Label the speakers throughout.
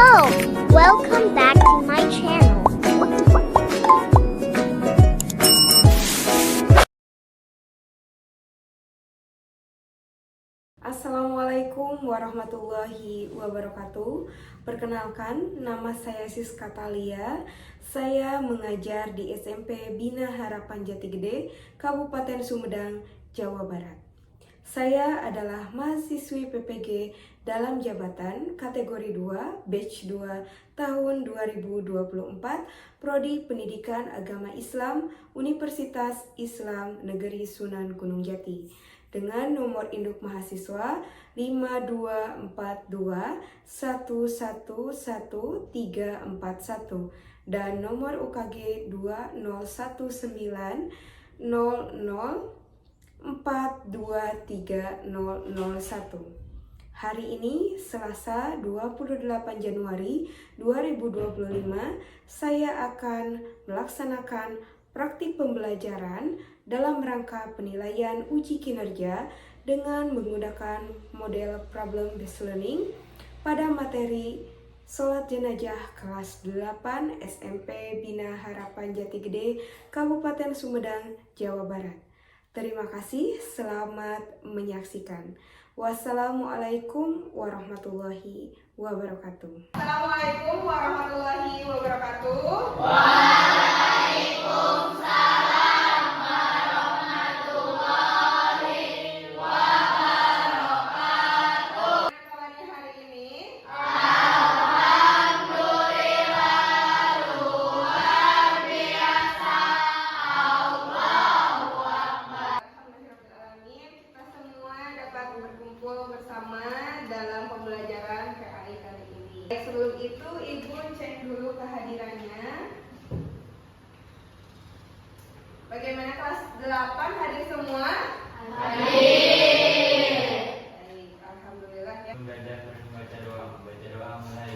Speaker 1: Hello! Welcome back to my channel.
Speaker 2: Assalamualaikum warahmatullahi wabarakatuh. Perkenalkan, nama saya Siska Talia. Saya mengajar di SMP Bina Harapan Jati Gede, Kabupaten Sumedang, Jawa Barat. Saya adalah mahasiswi PPG dalam jabatan kategori 2, batch 2, tahun 2024, Prodi Pendidikan Agama Islam, Universitas Islam Negeri Sunan Gunung Jati. Dengan nomor induk mahasiswa 5242111341 dan nomor UKG 20190042301. Hari ini Selasa 28 Januari 2025, saya akan melaksanakan praktik pembelajaran dalam rangka penilaian uji kinerja dengan menggunakan model problem based learning pada materi Sholat Jenazah kelas 8 SMP Bina Harapan Jati Gede, Kabupaten Sumedang, Jawa Barat. Terima kasih, selamat menyaksikan. Wassalamualaikum warahmatullahi wabarakatuh.
Speaker 3: Assalamualaikum warahmatullahi wabarakatuh. Bersama dalam pembelajaran PAI kali ini. Sebelum itu, Ibu cek dulu kehadirannya. Bagaimana kelas 8 hadir semua? Hadir. Baik, alhamdulillah ya.
Speaker 4: Baca doa mulai.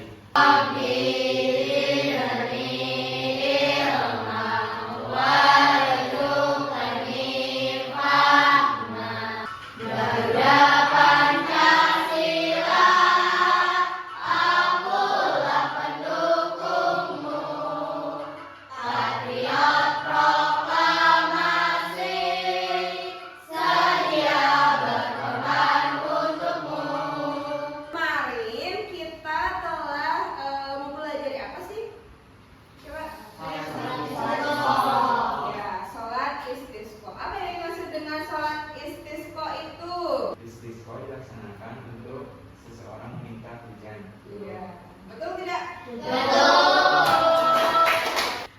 Speaker 4: Istisqa dilaksanakan untuk seseorang meminta hujan.
Speaker 3: Iya. Betul tidak?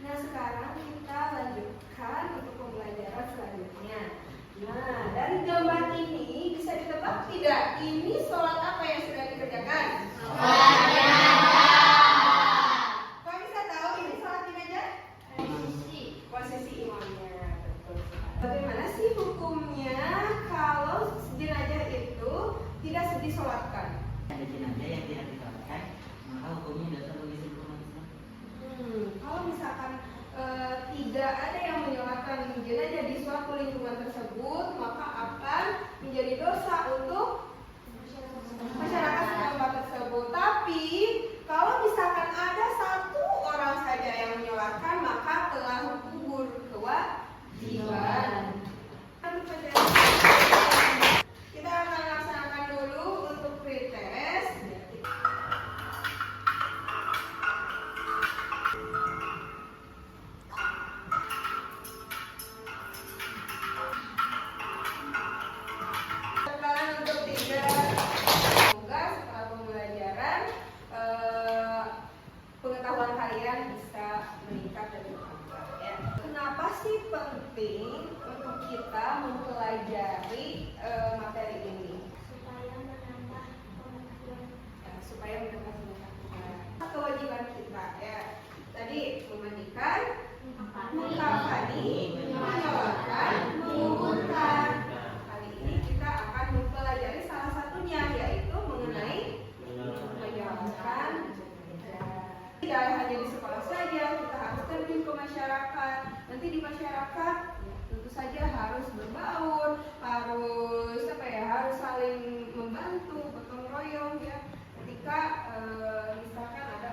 Speaker 3: Nah, sekarang kita lanjutkan untuk pembelajaran selanjutnya. Nah, dari gambar ini bisa ditebak tidak? Ini sholat apa yang sudah dikerjakan? Kok bisa tahu ini sholat jenazah? Posisi imamnya. Betul. Bagaimana sih hukumnya kalau jenazah itu tidak disolatkan?
Speaker 5: Ada jenazah yang tidak disolatkan, maka hukumnya dosa bagi seluruh umat Islam.
Speaker 3: Kalau misalkan tidak ada yang menyolatkan jenazah di suatu lingkungan tersebut, maka akan menjadi dosa untuk masyarakat setempat tersebut. Tapi kalau misalkan ada satu orang saja yang menyolatkan, maka telah gugur kewajiban. Kita akan laksanakan dulu untuk pretest. Sekarang untuk 3. Semoga setelah pembelajaran pengetahuan kalian bisa meningkat dan bertambah ya. Kenapa sih penting untuk kita mempelajari materi ini? Supaya menambah pengetahuan. Supaya menambah pengetahuan. Kewajiban kita ya. Tadi memandikan, mengkafani, menyolatkan, menguburkan. Kali ini kita akan mempelajari salah satunya, yaitu mengenai menyolatkan jenazah. Tidak hanya di sekolah saja, kita harus terjun ke masyarakat. Nanti di masyarakat tentu saja harus berbaur, harus saling membantu, gotong royong ya. Ketika misalkan ada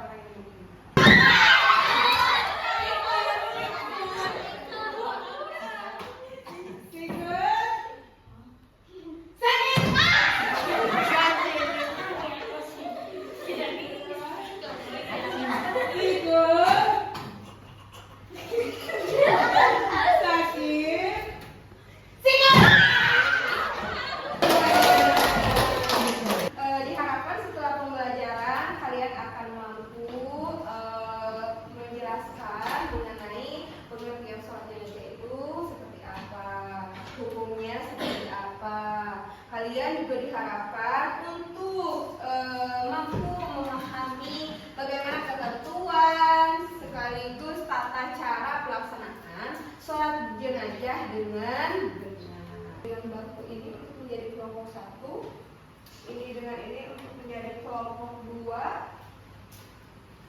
Speaker 3: dengan benar. Dengan bangku ini untuk menjadi kelompok 1, ini dengan ini untuk menjadi kelompok 2.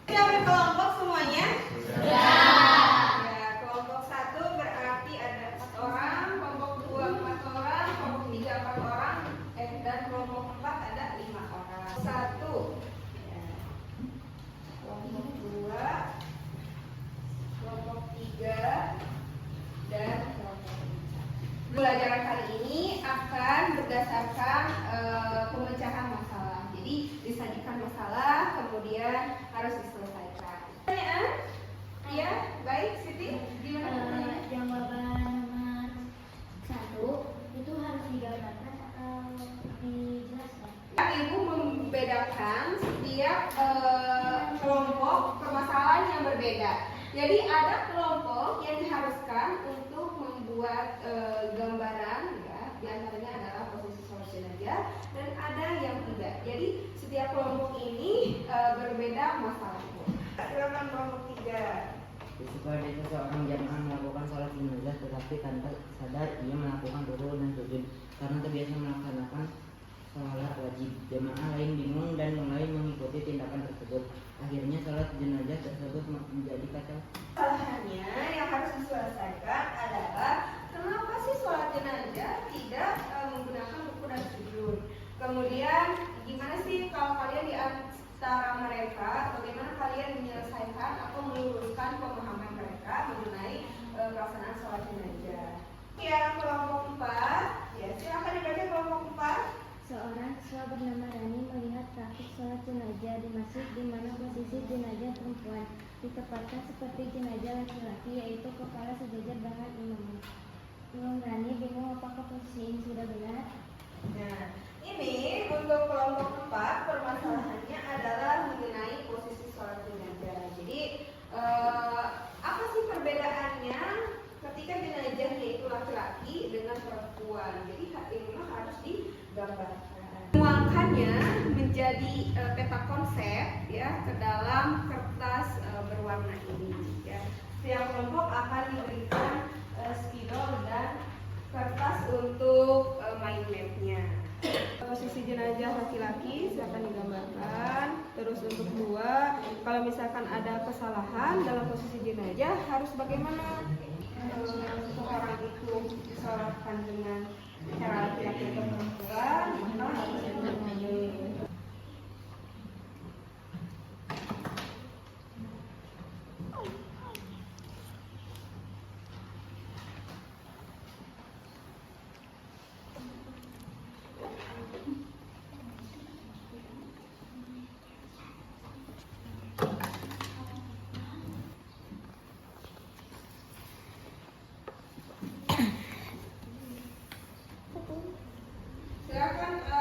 Speaker 3: Sudah berkelompok semuanya? Ya. Ya, kelompok 1 berarti ada 4 orang, kelompok 2 4 orang, kelompok 3 4 orang, dan kelompok 4 ada 5 orang. 1, ya. Kelompok 2, kelompok 3, dan kelompok 4. Pelajaran kali ini akan berdasarkan pemecahan masalah. Jadi disajikan masalah, kemudian harus diselesaikan. Pertanyaan? Ya, baik, Siti. Gimana pertanyaannya?
Speaker 1: Jawaban nomor 1 itu harus digambarkan atau dijelaskan?
Speaker 3: Ibu membedakan setiap kelompok permasalahan yang berbeda. Jadi ada kelompok yang diharuskan untuk membuat gambaran, ya, diantaranya adalah posisi solusi saja, dan ada yang tidak. Jadi setiap kelompok ini berbeda masalahnya. Silakan kelompok 3.
Speaker 5: Risiko ada seseorang jamaah melakukan sholat jenazah tetapi tanpa sadar ia melakukan rukuk dan sujud karena terbiasa melaksanakan sholat wajib. Jamaah lain bingung dan mulai mengikuti tindakan tersebut. Akhirnya sholat jenazah tersebut menjadi kacau.
Speaker 3: Kesalahannya yang harus diselesaikan adalah kenapa sih sholat jenazah tidak menggunakan rukuk dan sujud. Kemudian gimana sih kalau kalian di antara mereka, bagaimana kalian menyelesaikan atau meluruskan pemahaman mereka mengenai pelaksanaan sholat jenazah. Ya, kelompok 4, ya silakan dibaca kelompok 4.
Speaker 1: Seorang siswa bernama Rani melihat praktik sholat jenazah di masjid di mana posisi jenazah perempuan ditempatkan seperti jenazah laki-laki, yaitu kepala sejajar dengan imam. Rani bingung apakah posisi ini sudah benar.
Speaker 3: Nah, ini untuk kelompok 4 permasalahannya adalah mengenai posisi sholat jenazah. Jadi apa sih perbedaannya ketika jenazah yaitu laki-laki dengan perempuan? Jadi ini harus digambarkan. Menuangkannya menjadi peta konsep, ya, ke dalam kertas berwarna ini. Ya. Setiap kelompok akan diberikan spidol dan kertas untuk mind mapnya. Posisi jenazah laki-laki silakan digambarkan. Terus untuk 2, kalau misalkan ada kesalahan dalam posisi jenazah harus bagaimana seseorang itu disolatkan dengan cara laki-laki atau perempuan, maka silakan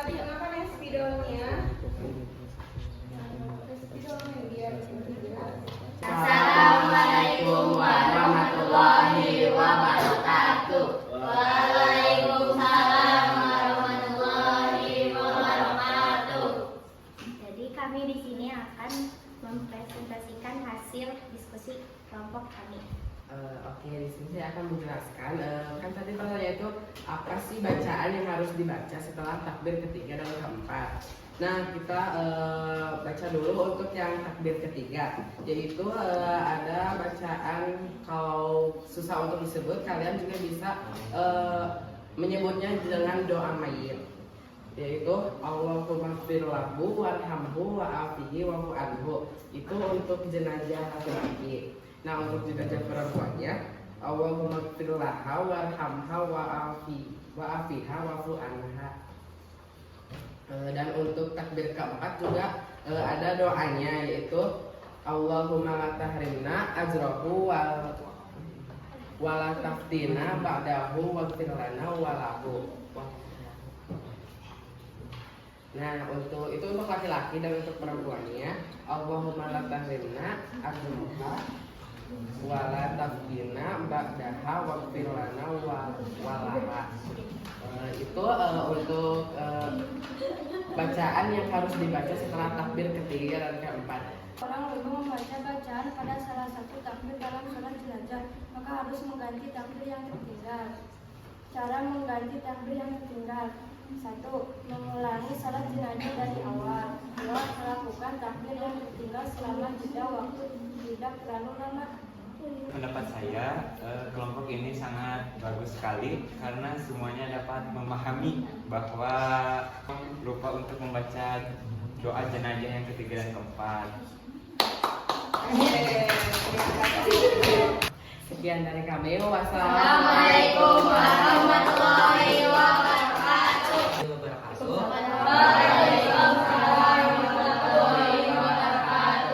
Speaker 3: digunakan yang spidolnya. Spidolnya biar jelas.
Speaker 6: Assalamualaikum warahmatullahi wabarakatuh. Waalaikumsalam warahmatullahi wabarakatuh.
Speaker 1: Jadi kami di sini akan mempresentasikan hasil diskusi kelompok kami.
Speaker 6: Oke, di sini saya akan menjelaskan kan tadi pertanyaannya itu apa sih bacaan yang harus dibaca setelah takbir ketiga dan keempat. Nah, kita baca dulu untuk yang takbir ketiga, yaitu ada bacaan, kalau susah untuk disebut kalian juga bisa menyebutnya dengan doa mayit, yaitu Allahumma ighfir lahu warhamhu wa'afihi wa'fu anhu. Itu untuk jenazah laki-laki. Nah, untuk jenazah perempuannya Allahumma ighfir laha warhamha wa'afiha wa'fu anha. Dan untuk takbir keempat juga ada doanya, yaitu Allahumma la tahrimna ajrahu wa la taftina ba'dahu waghfir lana wa lahu. Nah, untuk itu untuk laki-laki, dan untuk perempuannya Allahumma la tahrimna ajraha wa la taftina ba'daha waghfir lana wa laha. Itu untuk bacaan yang harus dibaca setelah takbir ketiga dan keempat.
Speaker 7: Orang lupa membaca bacaan pada salah satu takbir dalam sholat jenazah, maka harus mengganti takbir yang tertinggal. Cara mengganti takbir yang tertinggal. 1. Mengulangi salat jenazah dari awal. 2. Melakukan takbir yang tertinggal selama jeda waktu tidak terlalu lama.
Speaker 4: Pendapat saya, kelompok ini sangat bagus sekali karena semuanya dapat memahami bahwa lupa untuk membaca doa jenazah yang ketiga dan keempat.
Speaker 6: Sekian dari kami. Wassalamualaikum
Speaker 7: Assalamualaikum warahmatullahi wabarakatuh.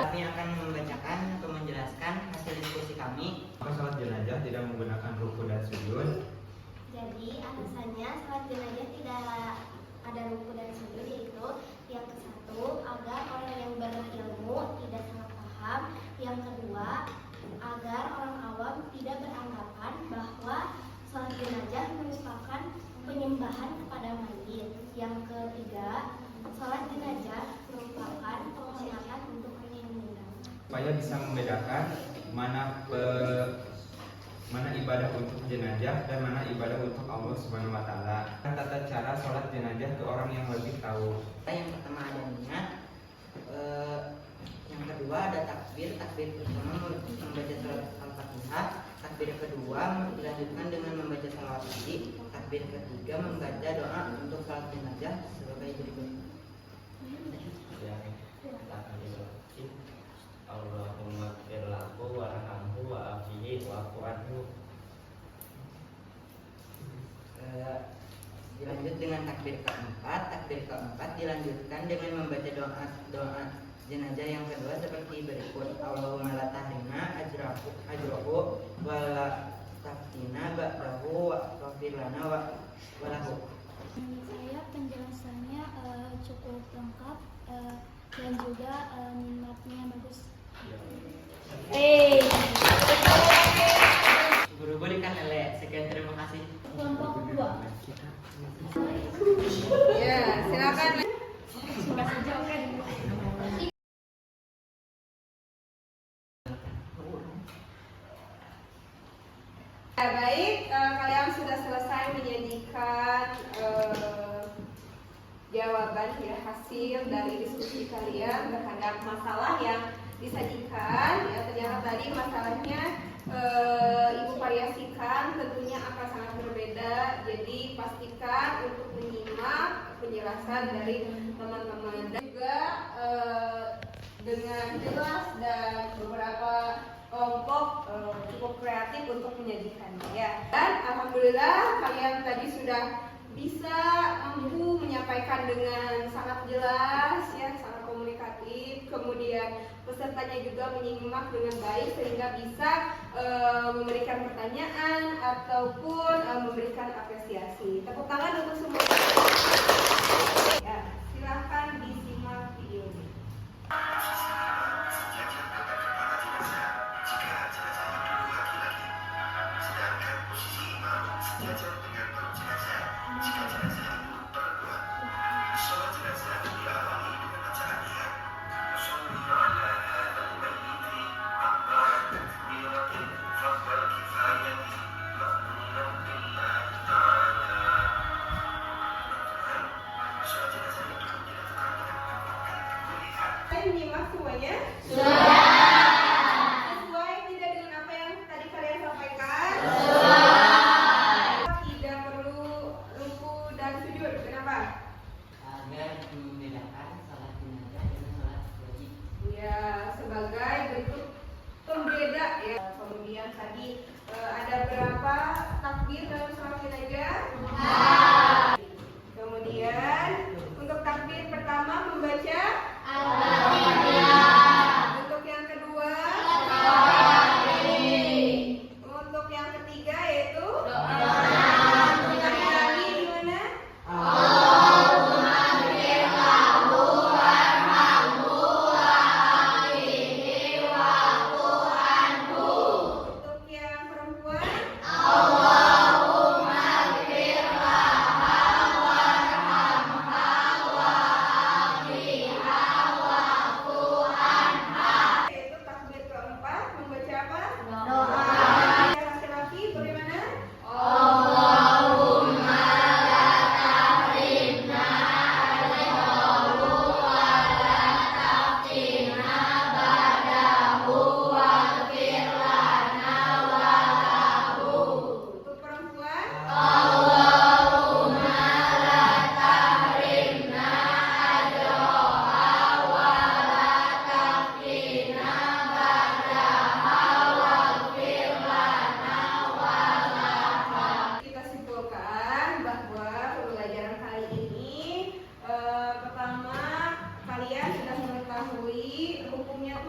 Speaker 5: Kami akan membacakan atau menjelaskan hasil diskusi kami.
Speaker 4: Salat jenazah tidak menggunakan ruku dan sujud.
Speaker 1: Jadi alasannya salat jenazah tidak ada ruku dan sujud, yaitu yang ke-1 agar orang yang berilmu tidak salah paham, yang kedua agar orang awam tidak beranggapan bahwa salat jenazah merupakan penyembahan kepada mayit, yang ketiga salat jenazah merupakan penghormatan untuk orang yang meninggal.
Speaker 4: Supaya bisa membedakan mana ibadah untuk jenazah dan mana ibadah untuk Allah Subhanahu wa taala. Tata cara sholat jenazah ke orang yang lebih tahu.
Speaker 5: Yang pertama ada niat, yang kedua ada takbir. Takbir pertama membaca salat Al-Fatihah, takbir kedua dilanjutkan dengan membaca salawat Nabi, takbir ketiga membaca doa untuk salat jenazah sebagai berikut.
Speaker 8: Allahumma ighfir lahu warhamhu wa'afihi wa'fu anhu.
Speaker 5: Dilanjut dengan takbir keempat. Takbir keempat dilanjutkan dengan membaca doa jenazah yang kedua seperti berikut. Allahumma la tahrina ajrahu wa la taftina ba'dahu wa ghfir lana wa lahu.
Speaker 1: Menurut saya penjelasannya cukup lengkap dan juga nyimaknya bagus.
Speaker 5: Guru berikan ele. Sekian, terima kasih.
Speaker 1: Kelompok 2.
Speaker 3: Ya, silakan. Ya, baik, kalian sudah selesai menyajikan jawaban ya, hasil dari diskusi kalian terhadap masalah yang disajikan. Ya, ternyata tadi masalahnya Ibu variasikan, tentunya akan sangat berbeda. Jadi pastikan untuk menyimak penjelasan dari teman-teman. Dan juga dengan jelas dan beberapa kelompok cukup kreatif untuk menyajikannya ya. Dan alhamdulillah kalian tadi sudah bisa mampu menyampaikan dengan sangat jelas ya, sangat komunikatif. Kemudian pesertanya juga menyimak dengan baik sehingga bisa memberikan pertanyaan ataupun memberikan apresiasi. Tepuk tangan untuk semua. Ya, silahkan disimak videonya. Menyimak semuanya? Sesuai tidak dengan apa yang tadi kalian sampaikan? Tidak perlu ruku dan sujud. Kenapa?
Speaker 5: Agar membedakan salat jenazah dengan salat wajib.
Speaker 3: Ya, sebagai bentuk pembeda ya. Kemudian tadi ada berapa takbir dalam salat jenazah? Kemudian untuk takbir pertama membaca Al-Fatihah. Untuk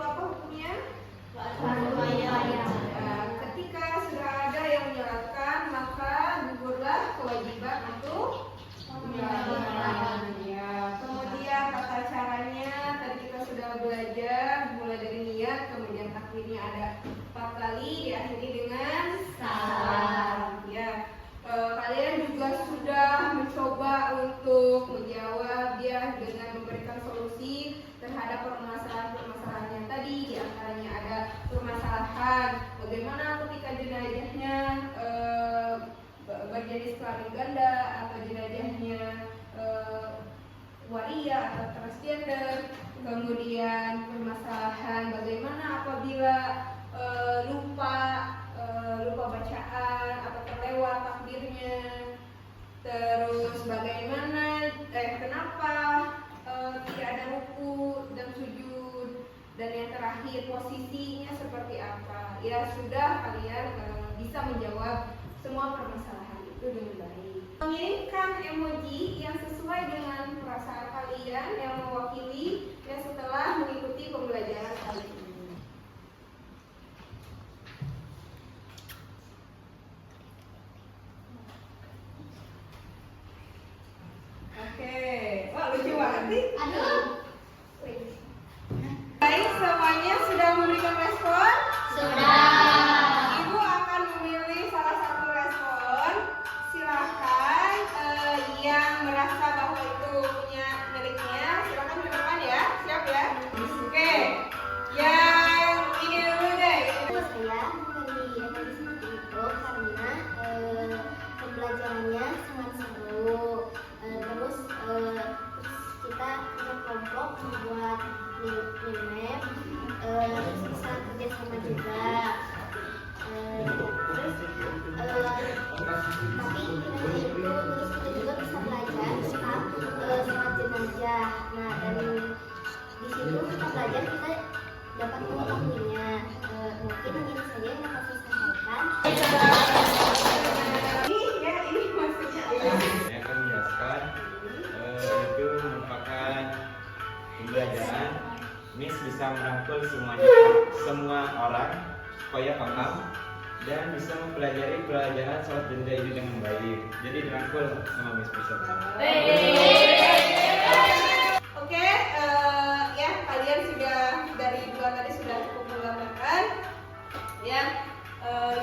Speaker 3: apa hukumnya?
Speaker 1: Wajib.
Speaker 3: Ketika sudah ada yang menyeratkan, maka gugurlah kewajiban untuk menyeratkan. Ya. Kemudian tata caranya tadi kita sudah belajar mulai dari niat, kemudian takbirnya ada 4 kali, diakhiri dengan salam. Ya. Kalian juga sudah mencoba untuk menjawab ya dengan memberikan solusi terhadap permasalahan-permasalahan yang tadi. Di antaranya ada permasalahan bagaimana ketika jenazahnya berjenis kelamin ganda atau jenazahnya waria atau transgender. Kemudian permasalahan bagaimana apabila lupa bacaan atau terlewat takbirnya. Terus bagaimana kenapa tidak ada ruku dan sujud, dan yang terakhir posisinya seperti apa. Ya sudah, kalian bisa menjawab semua permasalahan itu dengan baik. Mengirimkan emoji yang sesuai dengan perasaan kalian yang mewakili yang setelah mengikuti pembelajaran kali ini. Oke, wah lucu banget nih. Baik, semuanya sudah memberikan respon?
Speaker 1: Sudah.
Speaker 3: Ibu akan memilih salah satu respon. Silahkan yang merasa bahwa itu punya miliknya, silahkan ke depan ya. Siap ya? Oke. Yang ini dulu deh.
Speaker 1: Saya memilih emoji seperti itu karena pembelajarannya sangat seru. Terus kita punya kelompok membuat meme, bisa kerjasama juga. Terus tapi terus kita juga bisa belajar tentang sholat jenazah. Nah, dan di situ kita belajar, kita dapat mengetahuinya. Mungkin ini saja yang dapat saya sampaikan.
Speaker 3: Ini maksudnya
Speaker 4: Yang akan menjelaskan itu merupakan pembelajaran. Miss bisa merangkul semua orang supaya paham dan bisa mempelajari pelajaran sholat jenazah ini dengan baik. Jadi dirangkul sama Miss bisa.
Speaker 3: Oke, ya kalian sudah dari dua tadi sudah cukup menggambarkan. Ya,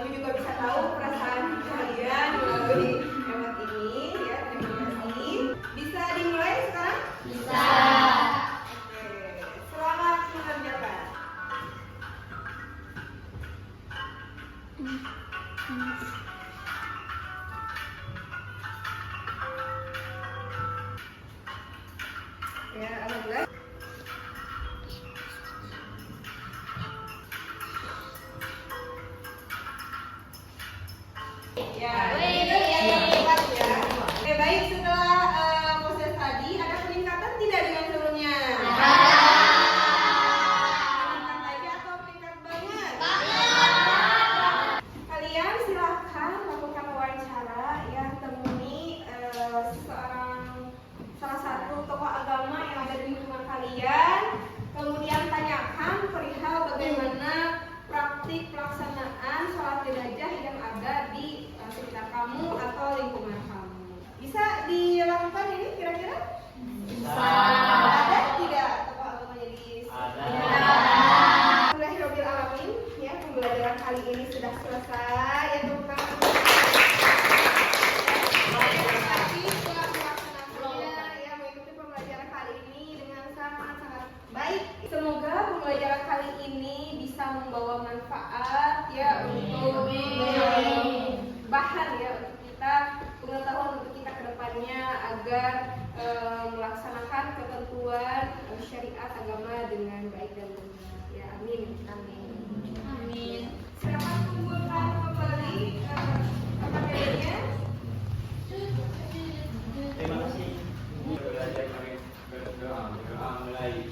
Speaker 3: ibu juga bisa tahu perasaan kalian melalui emot ini. Ya, terima kasih. Bisa dimulai sekarang?
Speaker 1: Bisa.
Speaker 3: Oke, selamat mengerjakan. Ya, alhamdulillah. Ya, itu yang keempat ya. Oke, baik, setelah proses tadi ada peningkatan tidak dengan sebelumnya? Meningkat aja atau meningkat banget? Kalian silahkan lakukan wawancara ya, temui salah satu tokoh agama yang ada di lingkungan kalian, kemudian tanyakan perihal bagaimana praktik pelaksanaan sholat jenazah yang ada di sekitar kamu atau lingkungan kamu. Bisa dilakukan ini kira-kira?
Speaker 1: Bisa.
Speaker 3: Ada tidak tokoh agamanya di
Speaker 8: Ada.
Speaker 3: Alhamdulillahirabbil alamin, ya pembelajaran kali ini sudah selesai. Ya tepuk tangan. Terima kasih telah melaksanakannya, ya mengikuti pembelajaran kali ini dengan sangat-sangat baik. Semoga pembelajaran kali ini bisa membawa manfaat ya untuk bahan ya untuk kita, pengetahuan untuk kita ke depannya agar melaksanakan ketentuan syariat agama dengan baik dan benar. Ya, amin. Amin.
Speaker 1: Amin.
Speaker 3: Silakan kumpulkan kembali materinya.
Speaker 4: Terima kasih. Belajar kami berdoa mulai.